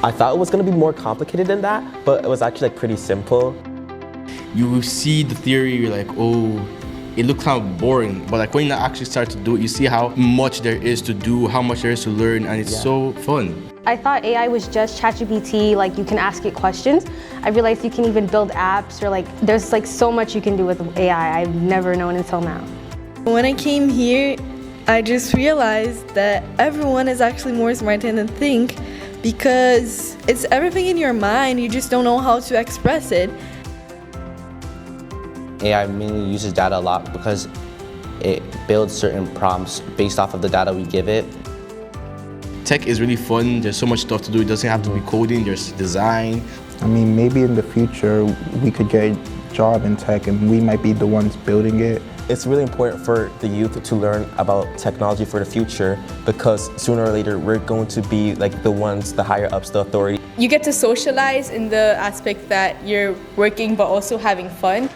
I thought it was going to be more complicated than that, but it was actually like pretty simple. You see the theory, you're like, oh, it looks kind of boring, but like when you actually start to do it, you see how much there is to do, how much there is to learn, and it's so fun. I thought AI was just ChatGPT, like you can ask it questions. I realized you can even build apps, or like there's like so much you can do with AI I've never known until now. When I came here, I just realized that everyone is actually more smarter than think, because it's everything in your mind, you just don't know how to express it. AI mainly uses data a lot because it builds certain prompts based off of the data we give it. Tech is really fun, there's so much stuff to do, it doesn't have to be coding, there's design. I mean, maybe in the future we could get a job in tech and we might be the ones building it. It's really important for the youth to learn about technology for the future, because sooner or later we're going to be like the ones, the higher ups, the authority. You get to socialize in the aspect that you're working but also having fun.